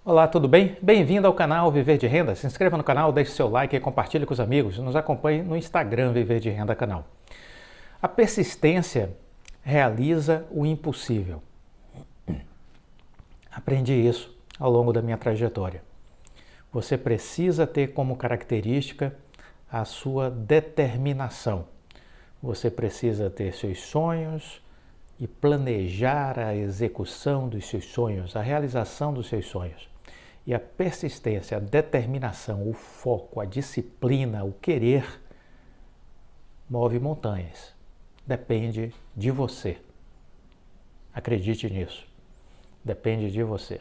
Olá, tudo bem? Bem-vindo ao canal Viver de Renda. Se inscreva no canal, deixe seu like e compartilhe com os amigos. Nos acompanhe no Instagram Viver de Renda Canal. A persistência realiza o impossível. Aprendi isso ao longo da minha trajetória. Você precisa ter como característica a sua determinação. Você precisa ter seus sonhos e planejar a execução dos seus sonhos, a realização dos seus sonhos. E a persistência, a determinação, o foco, a disciplina, o querer, move montanhas. Depende de você. Acredite nisso. Depende de você.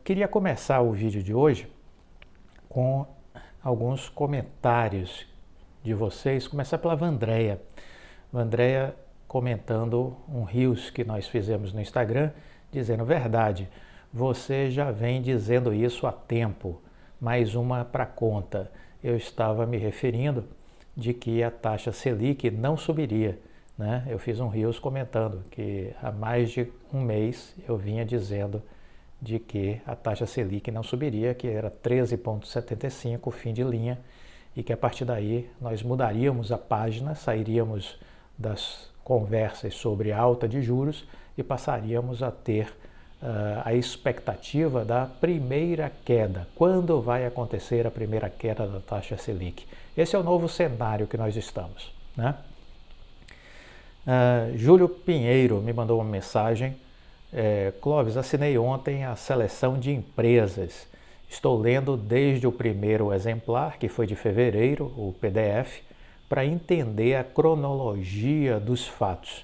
Queria começar o vídeo de hoje com alguns comentários de vocês. Começar pela Vandréia. Vandréia comentando um Reels que nós fizemos no Instagram, dizendo: verdade, você já vem dizendo isso há tempo, mais uma para conta. Eu estava me referindo de que a taxa Selic não subiria, né? Eu fiz um Reels comentando que há mais de um mês eu vinha dizendo de que a taxa Selic não subiria, que era 13,75, fim de linha, e que a partir daí nós mudaríamos a página, sairíamos das conversas sobre alta de juros e passaríamos a ter a expectativa da primeira queda. Quando vai acontecer a primeira queda da taxa Selic? Esse é o novo cenário que nós estamos, né? Júlio Pinheiro me mandou uma mensagem. Clóvis, assinei ontem a seleção de empresas. Estou lendo desde o primeiro exemplar, que foi de fevereiro, o PDF, para entender a cronologia dos fatos.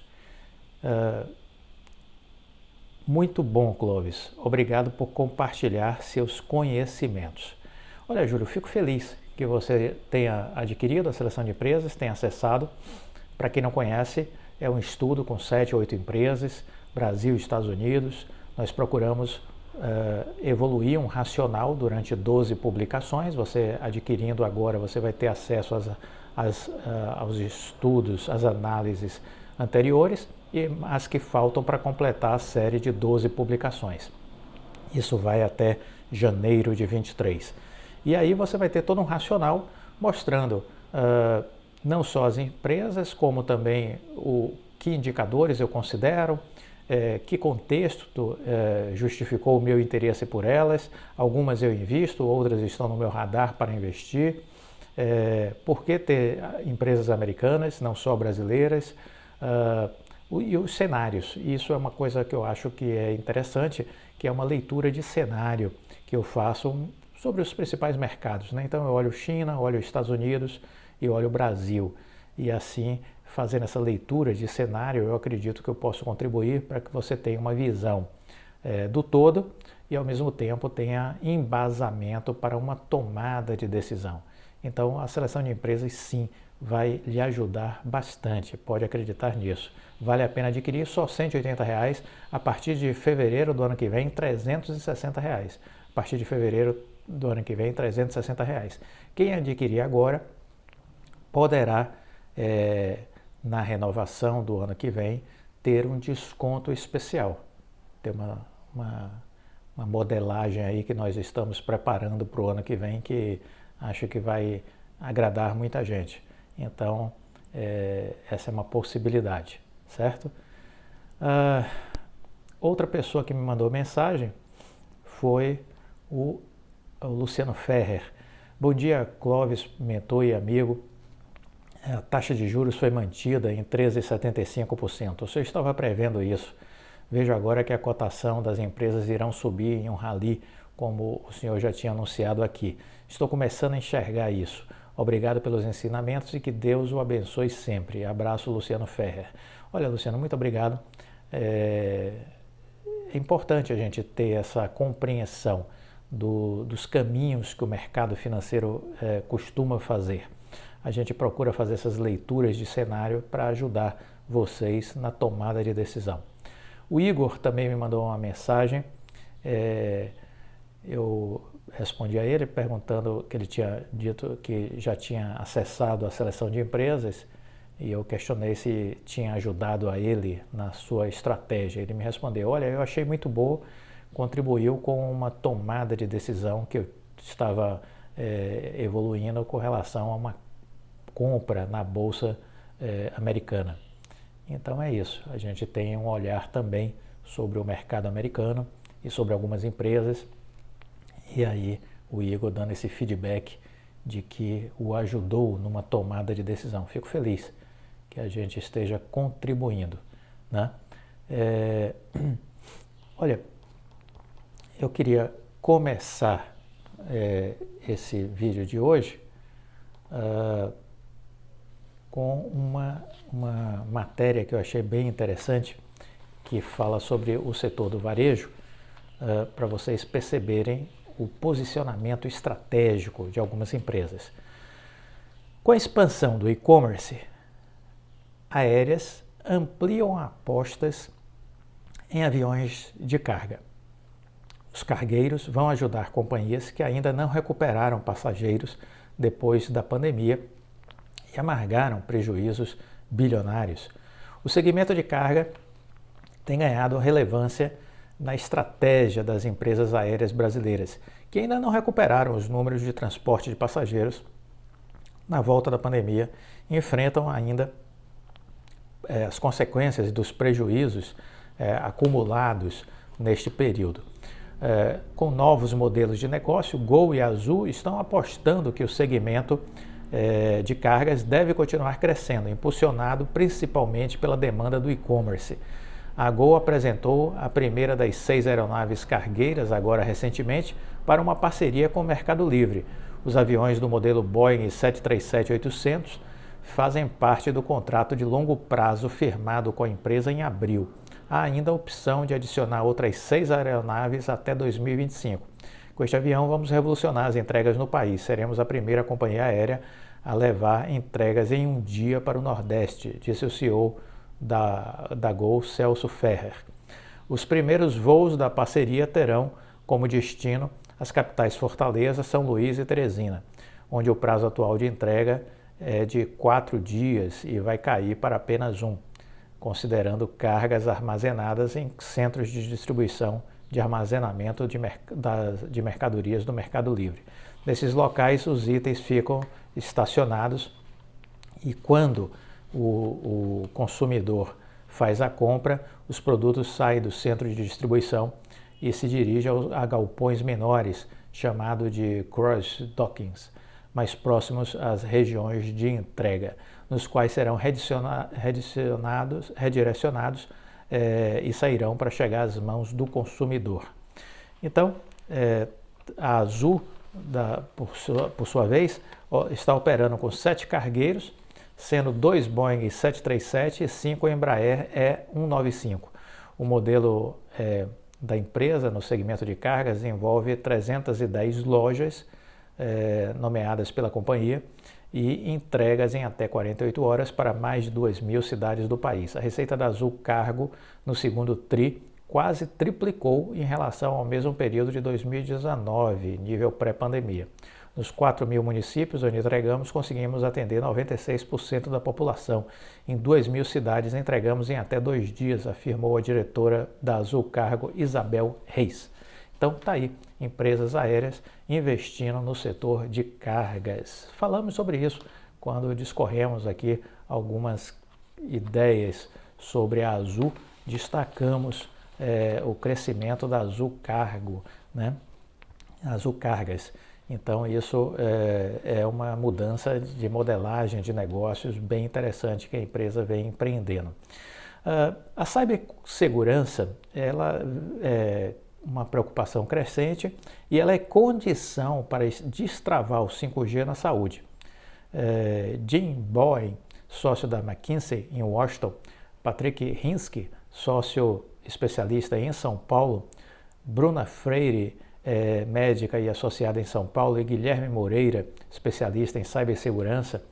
Muito bom, Clóvis. Obrigado por compartilhar seus conhecimentos. Olha, Júlio, fico feliz que você tenha adquirido a seleção de empresas, tenha acessado. Para quem não conhece, é um estudo com 7 ou 8 empresas, Brasil e Estados Unidos. Nós procuramos evoluir um racional durante 12 publicações. Você adquirindo agora, você vai ter acesso aos estudos, às análises anteriores e as que faltam para completar a série de 12 publicações. Isso vai até janeiro de 23. E aí você vai ter todo um racional mostrando não só as empresas, como também que indicadores eu considero, que contexto justificou o meu interesse por elas. Algumas eu invisto, outras estão no meu radar para investir. Por que ter empresas americanas, não só brasileiras? E os cenários. Isso é uma coisa que eu acho que é interessante, que é uma leitura de cenário que eu faço sobre os principais mercados, né? Então eu olho China, olho Estados Unidos e olho Brasil. E assim, fazendo essa leitura de cenário, eu acredito que eu posso contribuir para que você tenha uma visão do todo e ao mesmo tempo tenha embasamento para uma tomada de decisão. Então a seleção de empresas sim vai lhe ajudar bastante, pode acreditar nisso. Vale a pena adquirir, só R$ 180, a partir de fevereiro do ano que vem, R$ 360. A partir de fevereiro do ano que vem, R$ 360. Quem adquirir agora poderá, na renovação do ano que vem, ter um desconto especial. Tem uma modelagem aí que nós estamos preparando para o ano que vem que acho que vai agradar muita gente. Então, essa é uma possibilidade, certo? Outra pessoa que me mandou mensagem foi o Luciano Ferrer. Bom dia, Clóvis, mentor e amigo. A taxa de juros foi mantida em 13,75%. O senhor estava prevendo isso. Vejo agora que a cotação das empresas irão subir em um rally, como o senhor já tinha anunciado aqui. Estou começando a enxergar isso. Obrigado pelos ensinamentos e que Deus o abençoe sempre. Abraço, Luciano Ferrer. Olha, Luciano, muito obrigado. É importante a gente ter essa compreensão dos caminhos que o mercado financeiro costuma fazer. A gente procura fazer essas leituras de cenário para ajudar vocês na tomada de decisão. O Igor também me mandou uma mensagem. Eu respondi a ele perguntando que ele tinha dito que já tinha acessado a seleção de empresas e eu questionei se tinha ajudado a ele na sua estratégia. Ele me respondeu: olha, eu achei muito boa, contribuiu com uma tomada de decisão que eu estava evoluindo com relação a uma compra na Bolsa americana. Então é isso, a gente tem um olhar também sobre o mercado americano e sobre algumas empresas, e aí o Igor dando esse feedback de que o ajudou numa tomada de decisão. Fico feliz que a gente esteja contribuindo, né? Olha, eu queria começar esse vídeo de hoje com uma matéria que eu achei bem interessante, que fala sobre o setor do varejo, para vocês perceberem o posicionamento estratégico de algumas empresas. Com a expansão do e-commerce, aéreas ampliam apostas em aviões de carga. Os cargueiros vão ajudar companhias que ainda não recuperaram passageiros depois da pandemia e amargaram prejuízos bilionários. O segmento de carga tem ganhado relevância na estratégia das empresas aéreas brasileiras, que ainda não recuperaram os números de transporte de passageiros na volta da pandemia e enfrentam ainda as consequências dos prejuízos acumulados neste período. Com novos modelos de negócio, Gol e Azul estão apostando que o segmento de cargas deve continuar crescendo, impulsionado principalmente pela demanda do e-commerce. A Gol apresentou a primeira das 6 aeronaves cargueiras, agora recentemente, para uma parceria com o Mercado Livre. Os aviões do modelo Boeing 737-800 fazem parte do contrato de longo prazo firmado com a empresa em abril. Há ainda a opção de adicionar outras 6 aeronaves até 2025. Com este avião, vamos revolucionar as entregas no país. Seremos a primeira companhia aérea a levar entregas em um dia para o Nordeste, disse o CEO da Gol, Celso Ferrer. Os primeiros voos da parceria terão como destino as capitais Fortaleza, São Luís e Teresina, onde o prazo atual de entrega é de 4 dias e vai cair para apenas 1, considerando cargas armazenadas em centros de distribuição de armazenamento de mercadorias do Mercado Livre. Nesses locais, os itens ficam estacionados e quando o consumidor faz a compra, os produtos saem do centro de distribuição e se dirigem a galpões menores, chamado de cross-dockings, mais próximos às regiões de entrega, nos quais serão redirecionados e sairão para chegar às mãos do consumidor. Então, a Azul, por sua vez, está operando com 7 cargueiros, sendo 2 Boeing 737 e 5 Embraer E195. O modelo da empresa no segmento de cargas envolve 310 lojas nomeadas pela companhia e entregas em até 48 horas para mais de 2.000 cidades do país. A receita da Azul Cargo no segundo TRI quase triplicou em relação ao mesmo período de 2019, nível pré-pandemia. Nos 4.000 municípios onde entregamos, conseguimos atender 96% da população. Em 2.000 cidades, entregamos em até 2 dias, afirmou a diretora da Azul Cargo, Isabel Reis. Então, está aí, empresas aéreas investindo no setor de cargas. Falamos sobre isso quando discorremos aqui algumas ideias sobre a Azul, destacamos o crescimento da Azul Cargo, né? Azul Cargas. Então, isso é uma mudança de modelagem de negócios bem interessante que a empresa vem empreendendo. A cibersegurança, ela é uma preocupação crescente e ela é condição para destravar o 5G na saúde. Jim Bowen, sócio da McKinsey em Washington, Patrick Hinsky, sócio especialista em São Paulo, Bruna Freire, médica e associada em São Paulo, e Guilherme Moreira, especialista em cibersegurança,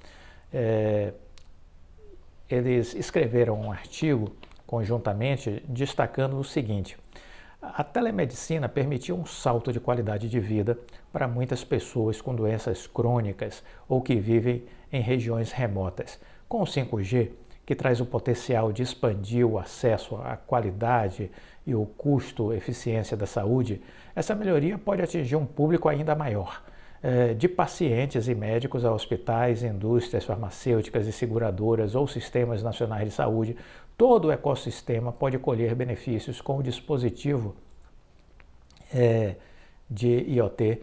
eles escreveram um artigo conjuntamente destacando o seguinte: a telemedicina permitiu um salto de qualidade de vida para muitas pessoas com doenças crônicas ou que vivem em regiões remotas. Com o 5G, que traz o potencial de expandir o acesso à qualidade e o custo-eficiência da saúde, essa melhoria pode atingir um público ainda maior, de pacientes e médicos a hospitais, indústrias farmacêuticas e seguradoras ou sistemas nacionais de saúde. Todo o ecossistema pode colher benefícios com o dispositivo de IoT,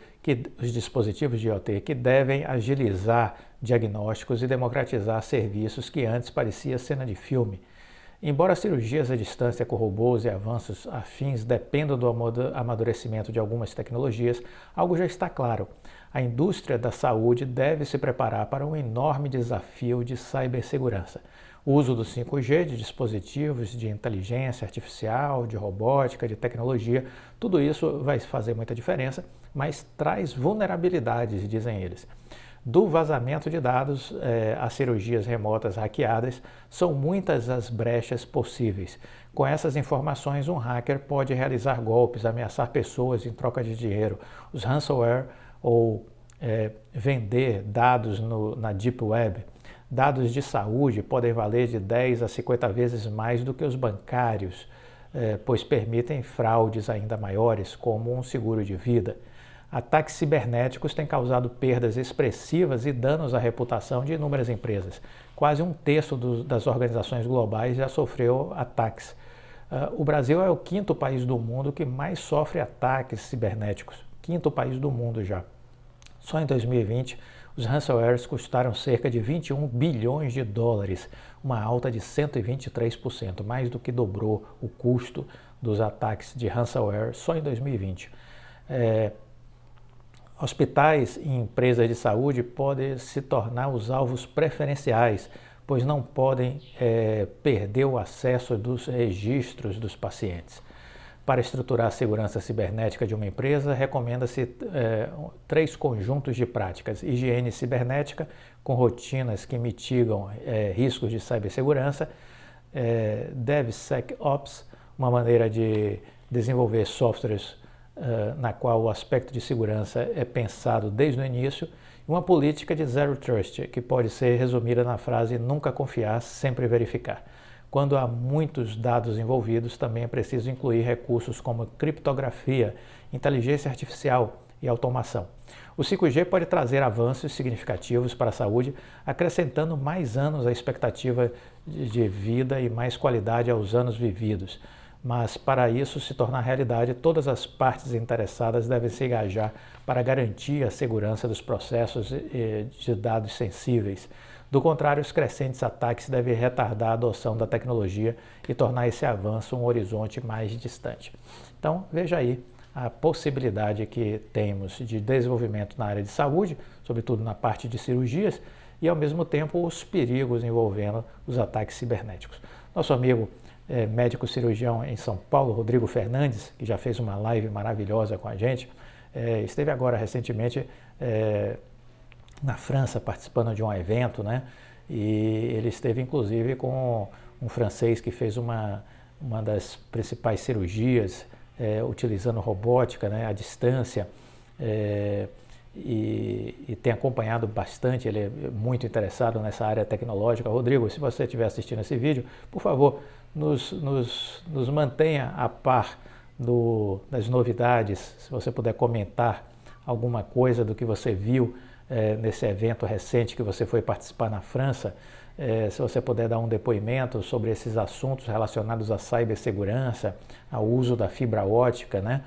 os dispositivos de IoT que devem agilizar diagnósticos e democratizar serviços que antes parecia cena de filme. Embora cirurgias à distância com robôs e avanços afins dependam do amadurecimento de algumas tecnologias, algo já está claro. A indústria da saúde deve se preparar para um enorme desafio de cibersegurança. O uso do 5G, de dispositivos de inteligência artificial, de robótica, de tecnologia, tudo isso vai fazer muita diferença, mas traz vulnerabilidades, dizem eles. Do vazamento de dados às cirurgias remotas hackeadas, são muitas as brechas possíveis. Com essas informações, um hacker pode realizar golpes, ameaçar pessoas em troca de dinheiro, os ransomware ou vender dados na Deep Web. Dados de saúde podem valer de 10 a 50 vezes mais do que os bancários, pois permitem fraudes ainda maiores, como um seguro de vida. Ataques cibernéticos têm causado perdas expressivas e danos à reputação de inúmeras empresas. Quase um terço das organizações globais já sofreu ataques. O Brasil é o 5º país do mundo que mais sofre ataques cibernéticos. 5º país do mundo já. Só em 2020, os ransomwares custaram cerca de 21 bilhões de dólares, uma alta de 123%, mais do que dobrou o custo dos ataques de ransomware só em 2020. Hospitais e empresas de saúde podem se tornar os alvos preferenciais, pois não podem perder o acesso dos registros dos pacientes. Para estruturar a segurança cibernética de uma empresa, recomenda-se 3 conjuntos de práticas: higiene cibernética, com rotinas que mitigam riscos de cibersegurança, DevSecOps, uma maneira de desenvolver softwares na qual o aspecto de segurança é pensado desde o início, e uma política de Zero Trust, que pode ser resumida na frase nunca confiar, sempre verificar. Quando há muitos dados envolvidos, também é preciso incluir recursos como criptografia, inteligência artificial e automação. O 5G pode trazer avanços significativos para a saúde, acrescentando mais anos à expectativa de vida e mais qualidade aos anos vividos. Mas, para isso se tornar realidade, todas as partes interessadas devem se engajar para garantir a segurança dos processos de dados sensíveis. Do contrário, os crescentes ataques devem retardar a adoção da tecnologia e tornar esse avanço um horizonte mais distante. Então, veja aí a possibilidade que temos de desenvolvimento na área de saúde, sobretudo na parte de cirurgias, e, ao mesmo tempo, os perigos envolvendo os ataques cibernéticos. Nosso amigo médico cirurgião em São Paulo, Rodrigo Fernandes, que já fez uma live maravilhosa com a gente, esteve agora recentemente na França participando de um evento, né? E ele esteve inclusive com um francês que fez uma das principais cirurgias utilizando robótica, né, à distância, e tem acompanhado bastante. Ele é muito interessado nessa área tecnológica. Rodrigo, se você estiver assistindo esse vídeo, por favor, nos mantenha a par das novidades. Se você puder comentar alguma coisa do que você viu nesse evento recente que você foi participar na França, se você puder dar um depoimento sobre esses assuntos relacionados à cibersegurança, ao uso da fibra ótica, né,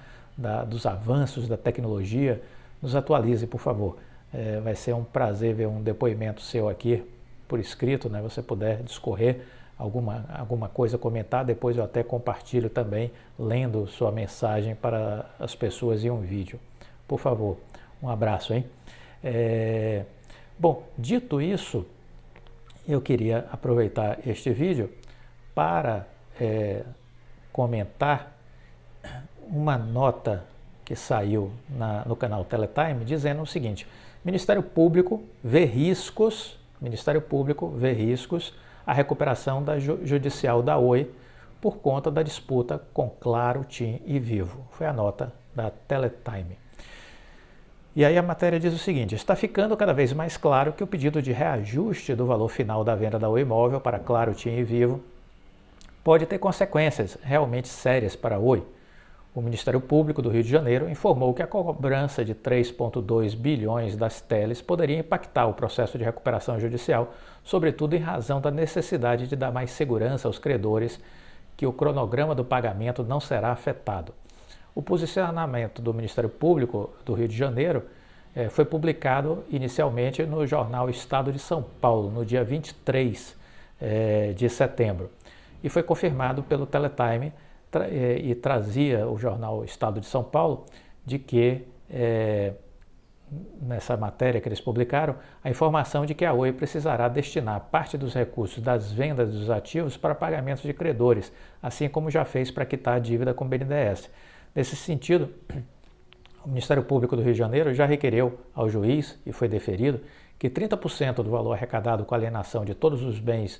dos avanços da tecnologia, nos atualize, por favor. Vai ser um prazer ver um depoimento seu aqui por escrito, né? Você puder discorrer alguma coisa, comentar, depois eu até compartilho também, lendo sua mensagem para as pessoas em um vídeo. Por favor, um abraço, hein? Bom, dito isso, eu queria aproveitar este vídeo para comentar uma nota que saiu no canal Teletime dizendo o seguinte: Ministério Público vê riscos à recuperação judicial da Oi por conta da disputa com Claro, TIM e Vivo. Foi a nota da Teletime. E aí a matéria diz o seguinte: está ficando cada vez mais claro que o pedido de reajuste do valor final da venda da Oi Móvel para Claro, TIM e Vivo pode ter consequências realmente sérias para a Oi. O Ministério Público do Rio de Janeiro informou que a cobrança de 3,2 bilhões das teles poderia impactar o processo de recuperação judicial, sobretudo em razão da necessidade de dar mais segurança aos credores que o cronograma do pagamento não será afetado. O posicionamento do Ministério Público do Rio de Janeiro foi publicado inicialmente no jornal Estado de São Paulo, no dia 23 de setembro, e foi confirmado pelo Teletime e trazia o jornal Estado de São Paulo de que, nessa matéria que eles publicaram, a informação de que a Oi precisará destinar parte dos recursos das vendas dos ativos para pagamentos de credores, assim como já fez para quitar a dívida com o BNDES. Nesse sentido, o Ministério Público do Rio de Janeiro já requereu ao juiz, e foi deferido, que 30% do valor arrecadado com a alienação de todos os bens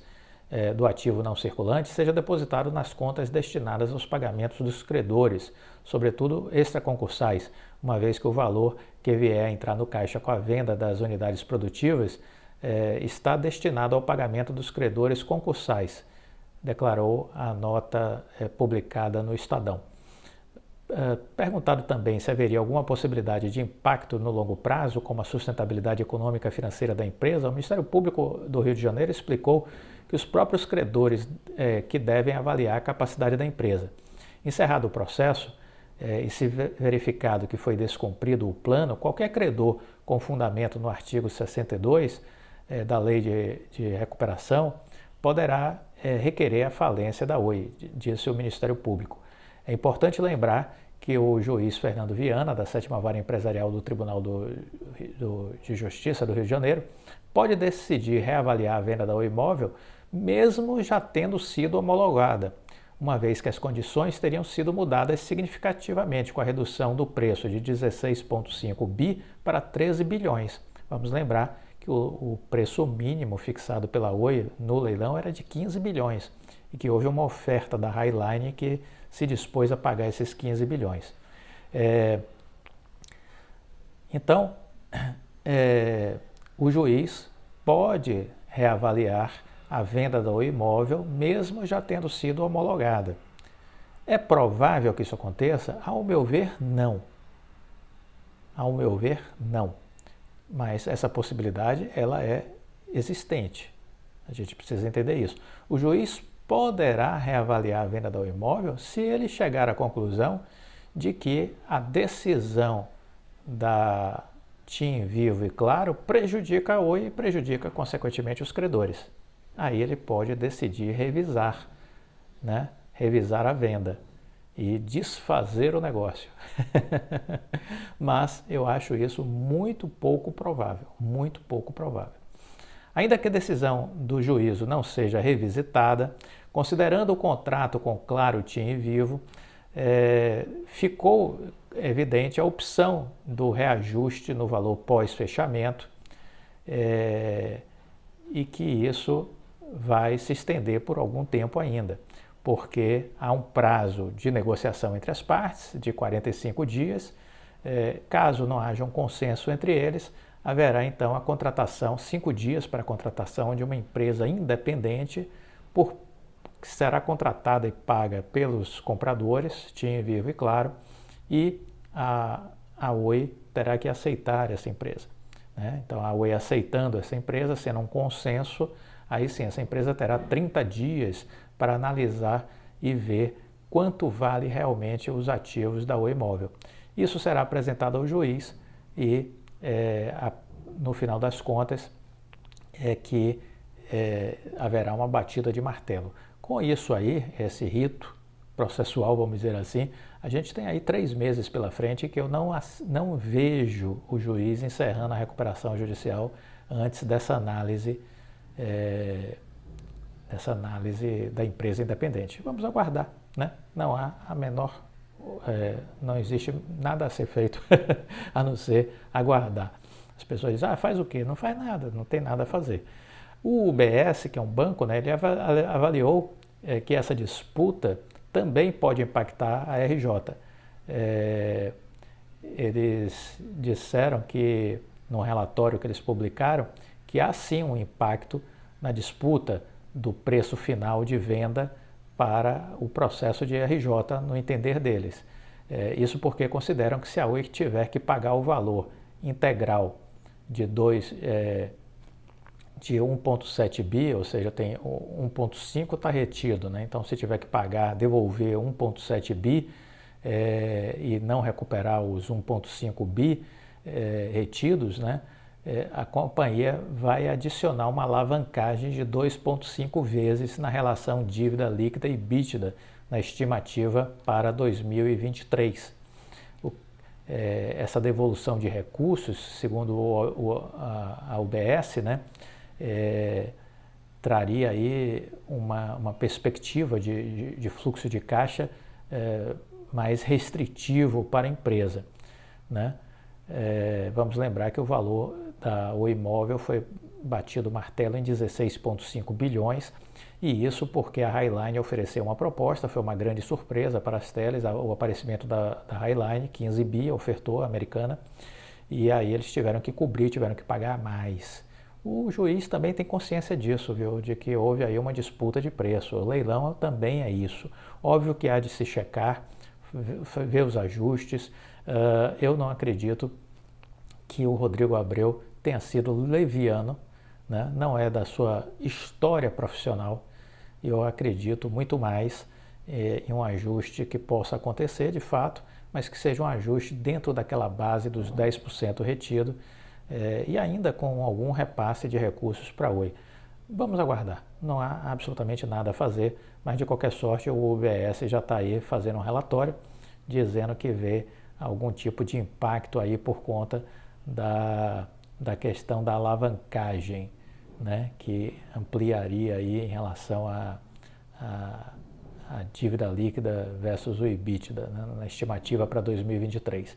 do ativo não circulante seja depositado nas contas destinadas aos pagamentos dos credores, sobretudo extraconcursais, uma vez que o valor que vier a entrar no caixa com a venda das unidades produtivas está destinado ao pagamento dos credores concursais, declarou a nota publicada no Estadão. Perguntado também se haveria alguma possibilidade de impacto no longo prazo, como a sustentabilidade econômica e financeira da empresa, o Ministério Público do Rio de Janeiro explicou que os próprios credores que devem avaliar a capacidade da empresa. Encerrado o processo e se verificado que foi descumprido o plano, qualquer credor com fundamento no artigo 62 da Lei de Recuperação poderá requerer a falência da Oi, disse o Ministério Público. É importante lembrar que o juiz Fernando Viana, da 7ª Vara Empresarial do Tribunal de Justiça do Rio de Janeiro, pode decidir reavaliar a venda do imóvel mesmo já tendo sido homologada, uma vez que as condições teriam sido mudadas significativamente com a redução do preço de 16,5 bi para 13 bilhões. Vamos lembrar que o preço mínimo fixado pela Oi no leilão era de 15 bilhões e que houve uma oferta da Highline que se dispôs a pagar esses 15 bilhões. Então, o juiz pode reavaliar a venda do imóvel, mesmo já tendo sido homologada. É provável que isso aconteça? Ao meu ver, não. Ao meu ver, não. Mas essa possibilidade, ela é existente. A gente precisa entender isso. O juiz poderá reavaliar a venda do imóvel se ele chegar à conclusão de que a decisão da TIM Vivo e Claro prejudica a Oi e prejudica, consequentemente, os credores. Aí ele pode decidir revisar, né? Revisar a venda e desfazer o negócio. Mas eu acho isso muito pouco provável, muito pouco provável. Ainda que a decisão do juízo não seja revisitada, considerando o contrato com Claro, TIM e Vivo, ficou evidente a opção do reajuste no valor pós-fechamento e que isso vai se estender por algum tempo ainda, porque há um prazo de negociação entre as partes de 45 dias. Caso não haja um consenso entre eles, haverá então a contratação, 5 dias para a contratação de uma empresa independente, que será contratada e paga pelos compradores, TIM, Vivo e Claro, e a Oi terá que aceitar essa empresa, né? Então a Oi aceitando essa empresa, sendo um consenso, aí sim essa empresa terá 30 dias para analisar e ver quanto vale realmente os ativos da Oi Móvel. Isso será apresentado ao juiz e no final das contas haverá uma batida de martelo. Com isso aí, esse rito processual, vamos dizer assim, a gente tem aí 3 meses pela frente que eu não vejo o juiz encerrando a recuperação judicial antes dessa análise da empresa independente. Vamos aguardar, né? Não há a menor, não existe nada a ser feito a não ser aguardar. As pessoas dizem, faz o quê? Não faz nada, não tem nada a fazer. O UBS, que é um banco, né, ele avaliou que essa disputa também pode impactar a RJ. Eles disseram que, no relatório que eles publicaram, que há sim um impacto na disputa do preço final de venda para o processo de RJ, no entender deles. Isso porque consideram que se a Oi tiver que pagar o valor integral de 1,7 bi, ou seja, tem 1,5 está retido, né? Então se tiver que pagar, devolver 1,7 bi e não recuperar os 1,5 bi retidos, né? A companhia vai adicionar uma alavancagem de 2,5 vezes na relação dívida líquida e EBITDA na estimativa para 2023. Essa devolução de recursos, segundo a UBS, né, traria aí uma perspectiva de fluxo de caixa mais restritivo para a empresa, né? Vamos lembrar que o valor da Oi Móvel foi batido o martelo em 16,5 bilhões, e isso porque a Highline ofereceu uma proposta, foi uma grande surpresa para as teles, o aparecimento da Highline, 15 bi, ofertou a americana, e aí eles tiveram que cobrir, tiveram que pagar mais. O juiz também tem consciência disso, viu, de que houve aí uma disputa de preço. O leilão também é isso. Óbvio que há de se checar, ver os ajustes. Eu não acredito que o Rodrigo Abreu tenha sido leviano, né? Não é da sua história profissional. Eu acredito muito mais em um ajuste que possa acontecer de fato, mas que seja um ajuste dentro daquela base dos 10% retido e ainda com algum repasse de recursos para a Oi. Vamos aguardar, não há absolutamente nada a fazer, mas de qualquer sorte o UBS já está aí fazendo um relatório dizendo que vê algum tipo de impacto aí por conta da questão da alavancagem, né, que ampliaria aí em relação à dívida líquida versus o EBITDA, né, na estimativa para 2023.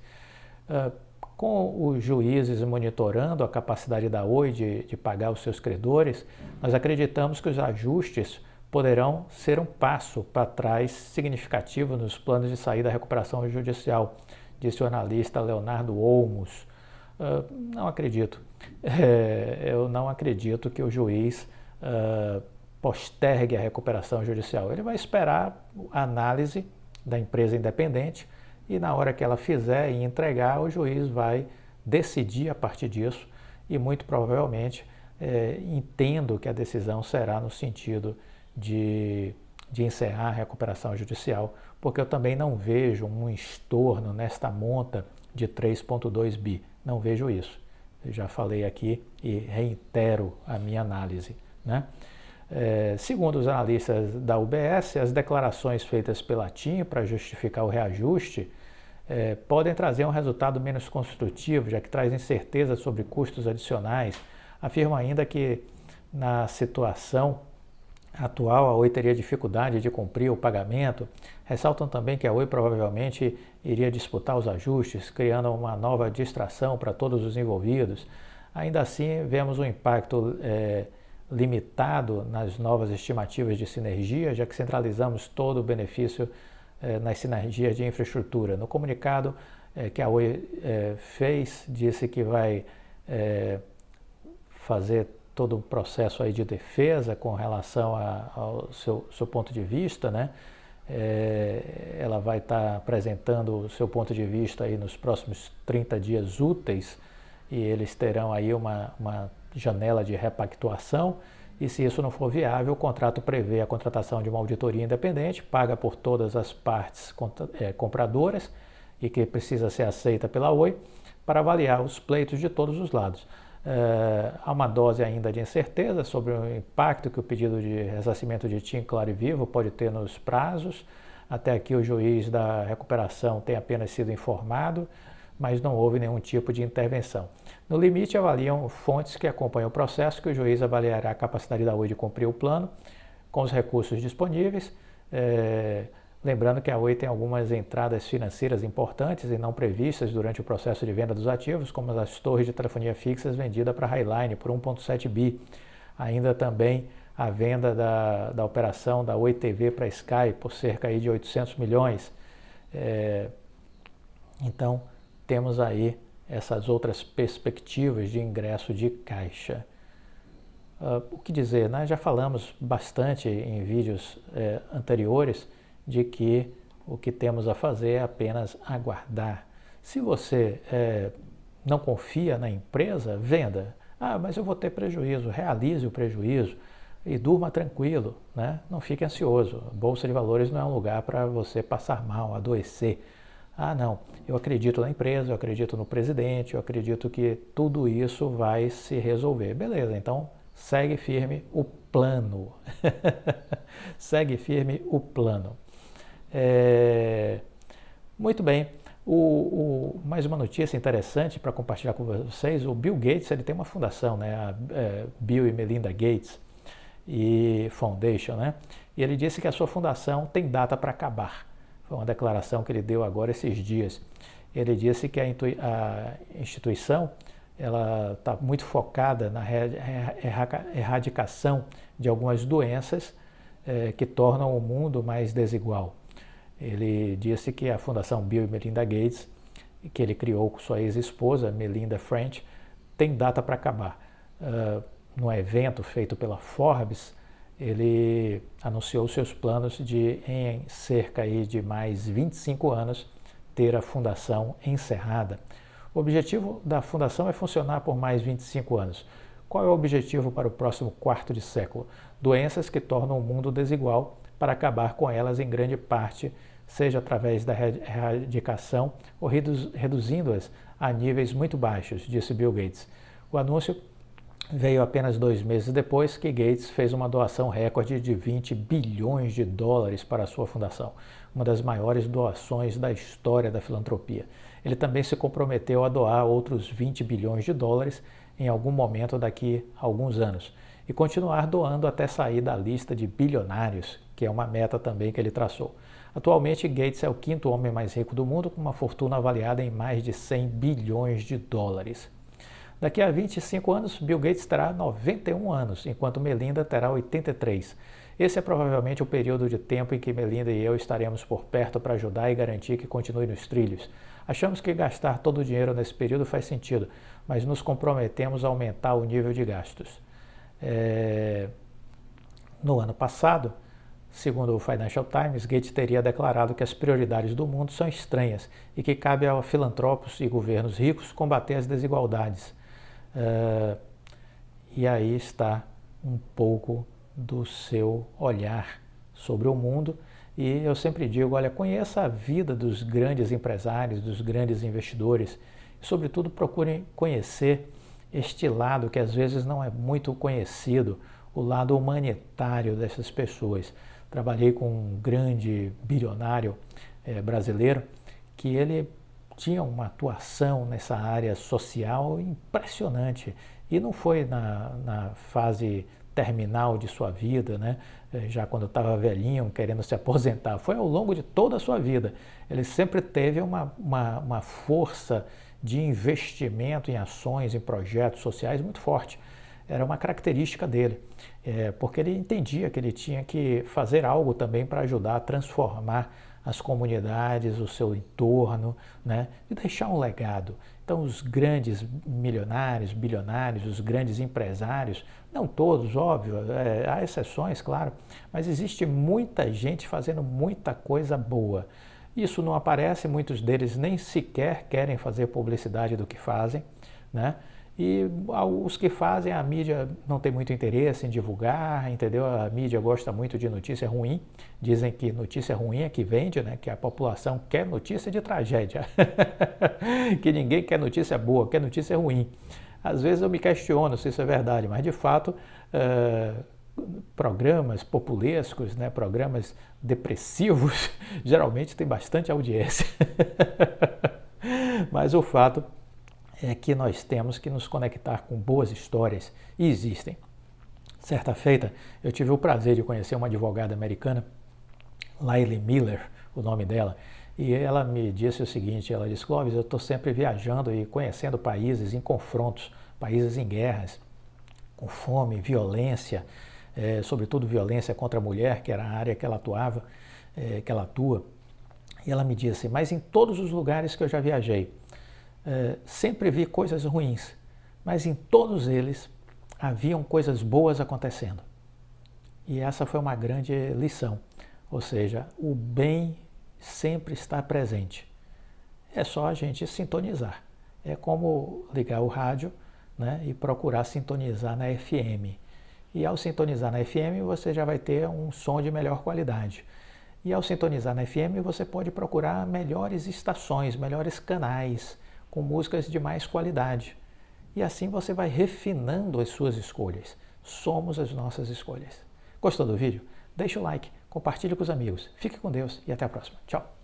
Com os juízes monitorando a capacidade da Oi de pagar os seus credores, nós acreditamos que os ajustes poderão ser um passo para trás significativo nos planos de saída da recuperação judicial, disse o analista Leonardo Olmos. Não acredito. Eu não acredito que o juiz postergue a recuperação judicial. Ele vai esperar a análise da empresa independente e na hora que ela fizer e entregar, o juiz vai decidir a partir disso e muito provavelmente entendo que a decisão será no sentido de encerrar a recuperação judicial, porque eu também não vejo um estorno nesta monta de 3,2 bi. Não vejo isso. Eu já falei aqui e reitero a minha análise, né? Segundo os analistas da UBS, as declarações feitas pela TIM para justificar o reajuste podem trazer um resultado menos construtivo, já que traz incerteza sobre custos adicionais. Afirma ainda que na situação atual a Oi teria dificuldade de cumprir o pagamento. Ressaltam também que a Oi provavelmente iria disputar os ajustes, criando uma nova distração para todos os envolvidos. Ainda assim, vemos um impacto limitado nas novas estimativas de sinergia, já que centralizamos todo o benefício nas sinergias de infraestrutura. No comunicado que a Oi fez, disse que vai fazer todo um processo aí de defesa com relação ao seu ponto de vista, né? Ela vai estar apresentando o seu ponto de vista aí nos próximos 30 dias úteis e eles terão aí uma janela de repactuação e se isso não for viável, o contrato prevê a contratação de uma auditoria independente, paga por todas as partes compradoras e que precisa ser aceita pela Oi para avaliar os pleitos de todos os lados. Há uma dose ainda de incerteza sobre o impacto que o pedido de ressarcimento de TIM Claro e Vivo pode ter nos prazos. Até aqui o juiz da recuperação tem apenas sido informado, mas não houve nenhum tipo de intervenção. No limite, avaliam fontes que acompanham o processo que o juiz avaliará a capacidade da Oi de cumprir o plano com os recursos disponíveis. Lembrando que a Oi tem algumas entradas financeiras importantes e não previstas durante o processo de venda dos ativos, como as torres de telefonia fixas vendidas para a Highline por 1,7 bi. Ainda também a venda da operação da Oi TV para a Sky por cerca aí de 800 milhões. Então, temos aí essas outras perspectivas de ingresso de caixa. O que dizer, né? Já falamos bastante em vídeos anteriores de que o que temos a fazer é apenas aguardar. Se você não confia na empresa, venda. Ah, mas eu vou ter prejuízo. Realize o prejuízo e durma tranquilo, né? Não fique ansioso. Bolsa de Valores não é um lugar para você passar mal, adoecer. Ah, não, eu acredito na empresa, eu acredito no presidente, eu acredito que tudo isso vai se resolver. Beleza, então segue firme o plano. Segue firme o plano. Muito bem. Mais uma notícia interessante para compartilhar com vocês. O Bill Gates ele tem uma fundação, né? A Bill e Melinda Gates e Foundation, né? E ele disse que a sua fundação tem data para acabar. Foi uma declaração que ele deu agora esses dias. Ele disse que a instituição ela está muito focada na erradicação de algumas doenças que tornam o mundo mais desigual. Ele disse que a Fundação Bill e Melinda Gates, que ele criou com sua ex-esposa, Melinda French, tem data para acabar. Num evento feito pela Forbes, ele anunciou seus planos de, em cerca aí de mais 25 anos, ter a fundação encerrada. O objetivo da fundação é funcionar por mais 25 anos. Qual é o objetivo para o próximo quarto de século? Doenças que tornam o mundo desigual, para acabar com elas em grande parte, seja através da erradicação ou reduzindo-as a níveis muito baixos, disse Bill Gates. O anúncio veio apenas 2 meses depois que Gates fez uma doação recorde de 20 bilhões de dólares para a sua fundação, uma das maiores doações da história da filantropia. Ele também se comprometeu a doar outros 20 bilhões de dólares em algum momento daqui a alguns anos e continuar doando até sair da lista de bilionários, que é uma meta também que ele traçou. Atualmente, Gates é o 5º homem mais rico do mundo, com uma fortuna avaliada em mais de 100 bilhões de dólares. Daqui a 25 anos, Bill Gates terá 91 anos, enquanto Melinda terá 83. Esse é provavelmente o período de tempo em que Melinda e eu estaremos por perto para ajudar e garantir que continue nos trilhos. Achamos que gastar todo o dinheiro nesse período faz sentido, mas nos comprometemos a aumentar o nível de gastos. No ano passado, segundo o Financial Times, Gates teria declarado que as prioridades do mundo são estranhas e que cabe a filantropos e governos ricos combater as desigualdades. E aí está um pouco do seu olhar sobre o mundo. E eu sempre digo, olha, conheça a vida dos grandes empresários, dos grandes investidores e, sobretudo, procurem conhecer este lado que às vezes não é muito conhecido, o lado humanitário dessas pessoas. Trabalhei com um grande bilionário brasileiro que ele tinha uma atuação nessa área social impressionante e não foi na fase terminal de sua vida, né? Já quando estava velhinho, querendo se aposentar, foi ao longo de toda a sua vida. Ele sempre teve uma força de investimento em ações, em projetos sociais muito forte. Era uma característica dele, porque ele entendia que ele tinha que fazer algo também para ajudar a transformar as comunidades, o seu entorno, né? E deixar um legado. Então, os grandes milionários, bilionários, os grandes empresários, não todos, óbvio, há exceções, claro, mas existe muita gente fazendo muita coisa boa. Isso não aparece, muitos deles nem sequer querem fazer publicidade do que fazem, né? E os que fazem, a mídia não tem muito interesse em divulgar, entendeu? A mídia gosta muito de notícia ruim, dizem que notícia ruim é que vende, né? Que a população quer notícia de tragédia, que ninguém quer notícia boa, quer notícia ruim. Às vezes eu me questiono se isso é verdade, mas de fato programas populescos, né? Programas depressivos, geralmente tem bastante audiência. Mas o fato é que nós temos que nos conectar com boas histórias, e existem. Certa feita, eu tive o prazer de conhecer uma advogada americana, Laili Miller, o nome dela, e ela me disse o seguinte, ela disse, Clóvis, eu estou sempre viajando e conhecendo países em confrontos, países em guerras, com fome, violência, sobretudo violência contra a mulher, que era a área que ela atuava, que ela atua, e ela me disse, mas em todos os lugares que eu já viajei, sempre vi coisas ruins, mas em todos eles haviam coisas boas acontecendo. E essa foi uma grande lição. Ou seja, o bem sempre está presente. É só a gente sintonizar. É como ligar o rádio, né, e procurar sintonizar na FM. E ao sintonizar na FM, você já vai ter um som de melhor qualidade. E ao sintonizar na FM, você pode procurar melhores estações, melhores canais, com músicas de mais qualidade. E assim você vai refinando as suas escolhas. Somos as nossas escolhas. Gostou do vídeo? Deixa o like, compartilhe com os amigos. Fique com Deus e até a próxima. Tchau!